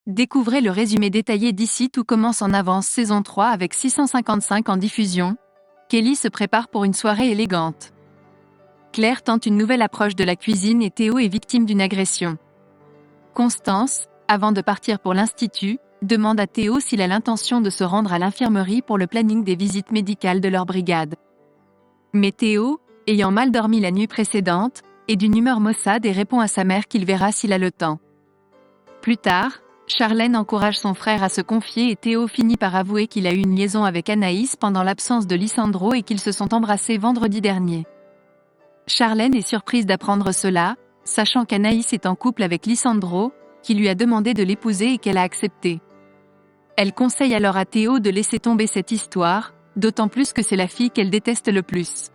Découvrez le résumé détaillé d'ici. Tout commence en avance saison 3 avec 655 en diffusion. Kelly se prépare pour une soirée élégante. Claire tente une nouvelle approche de la cuisine et Théo est victime d'une agression. Constance, avant de partir pour l'institut, demande à Théo s'il a l'intention de se rendre à l'infirmerie pour le planning des visites médicales de leur brigade. Mais Théo, ayant mal dormi la nuit précédente, est d'une humeur maussade et répond à sa mère qu'il verra s'il a le temps. Plus tard, Charlène encourage son frère à se confier et Théo finit par avouer qu'il a eu une liaison avec Anaïs pendant l'absence de Lisandro et qu'ils se sont embrassés vendredi dernier. Charlène est surprise d'apprendre cela, sachant qu'Anaïs est en couple avec Lisandro, qui lui a demandé de l'épouser et qu'elle a accepté. Elle conseille alors à Théo de laisser tomber cette histoire, d'autant plus que c'est la fille qu'elle déteste le plus.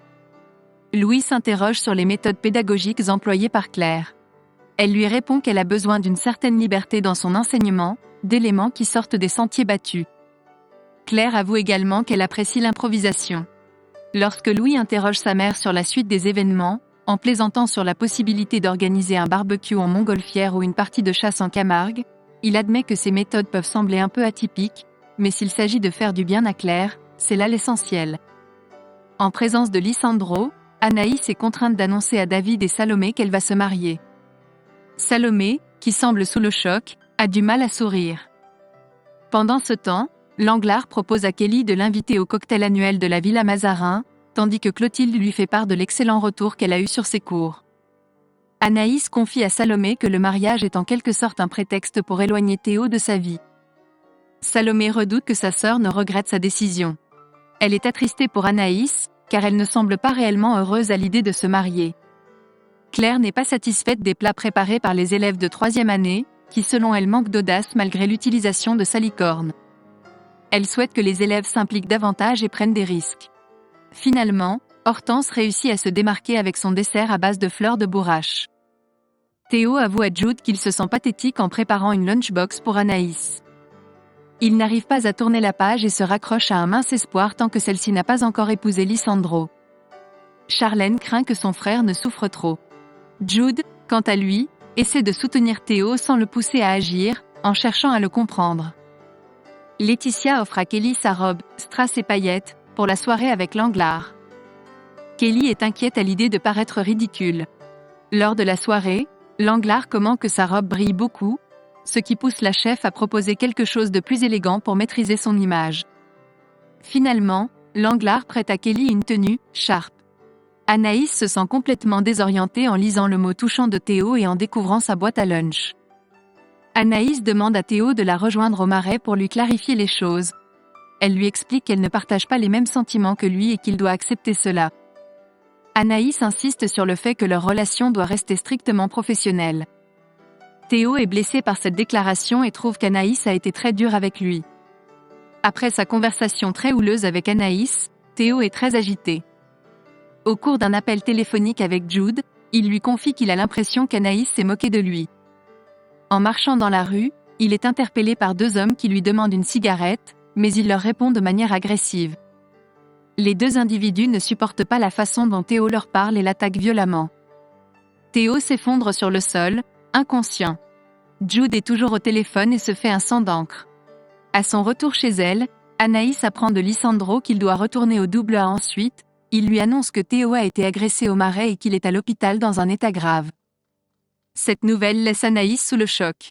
Louis s'interroge sur les méthodes pédagogiques employées par Claire. Elle lui répond qu'elle a besoin d'une certaine liberté dans son enseignement, d'éléments qui sortent des sentiers battus. Claire avoue également qu'elle apprécie l'improvisation. Lorsque Louis interroge sa mère sur la suite des événements, en plaisantant sur la possibilité d'organiser un barbecue en montgolfière ou une partie de chasse en Camargue, il admet que ces méthodes peuvent sembler un peu atypiques, mais s'il s'agit de faire du bien à Claire, c'est là l'essentiel. En présence de Lisandro, Anaïs est contrainte d'annoncer à David et Salomé qu'elle va se marier. Salomé, qui semble sous le choc, a du mal à sourire. Pendant ce temps, Langlard propose à Kelly de l'inviter au cocktail annuel de la Villa Mazarin, tandis que Clotilde lui fait part de l'excellent retour qu'elle a eu sur ses cours. Anaïs confie à Salomé que le mariage est en quelque sorte un prétexte pour éloigner Théo de sa vie. Salomé redoute que sa sœur ne regrette sa décision. Elle est attristée pour Anaïs, car elle ne semble pas réellement heureuse à l'idée de se marier. Claire n'est pas satisfaite des plats préparés par les élèves de 3e année, qui selon elle manquent d'audace malgré l'utilisation de salicorne. Elle souhaite que les élèves s'impliquent davantage et prennent des risques. Finalement, Hortense réussit à se démarquer avec son dessert à base de fleurs de bourrache. Théo avoue à Jude qu'il se sent pathétique en préparant une lunchbox pour Anaïs. Il n'arrive pas à tourner la page et se raccroche à un mince espoir tant que celle-ci n'a pas encore épousé Lisandro. Charlène craint que son frère ne souffre trop. Jude, quant à lui, essaie de soutenir Théo sans le pousser à agir, en cherchant à le comprendre. Laetitia offre à Kelly sa robe, strass et paillettes, pour la soirée avec Langlard. Kelly est inquiète à l'idée de paraître ridicule. Lors de la soirée, Langlard commente que sa robe brille beaucoup, ce qui pousse la chef à proposer quelque chose de plus élégant pour maîtriser son image. Finalement, Langlard prête à Kelly une tenue, sharp. Anaïs se sent complètement désorientée en lisant le mot touchant de Théo et en découvrant sa boîte à lunch. Anaïs demande à Théo de la rejoindre au marais pour lui clarifier les choses. Elle lui explique qu'elle ne partage pas les mêmes sentiments que lui et qu'il doit accepter cela. Anaïs insiste sur le fait que leur relation doit rester strictement professionnelle. Théo est blessé par cette déclaration et trouve qu'Anaïs a été très dure avec lui. Après sa conversation très houleuse avec Anaïs, Théo est très agité. Au cours d'un appel téléphonique avec Jude, il lui confie qu'il a l'impression qu'Anaïs s'est moquée de lui. En marchant dans la rue, il est interpellé par 2 hommes qui lui demandent une cigarette, mais il leur répond de manière agressive. Les 2 individus ne supportent pas la façon dont Théo leur parle et l'attaquent violemment. Théo s'effondre sur le sol, inconscient. Jude est toujours au téléphone et se fait un sang d'encre. À son retour chez elle, Anaïs apprend de Lisandro qu'il doit retourner au double A ensuite. Il lui annonce que Théo a été agressé au marais et qu'il est à l'hôpital dans un état grave. Cette nouvelle laisse Anaïs sous le choc.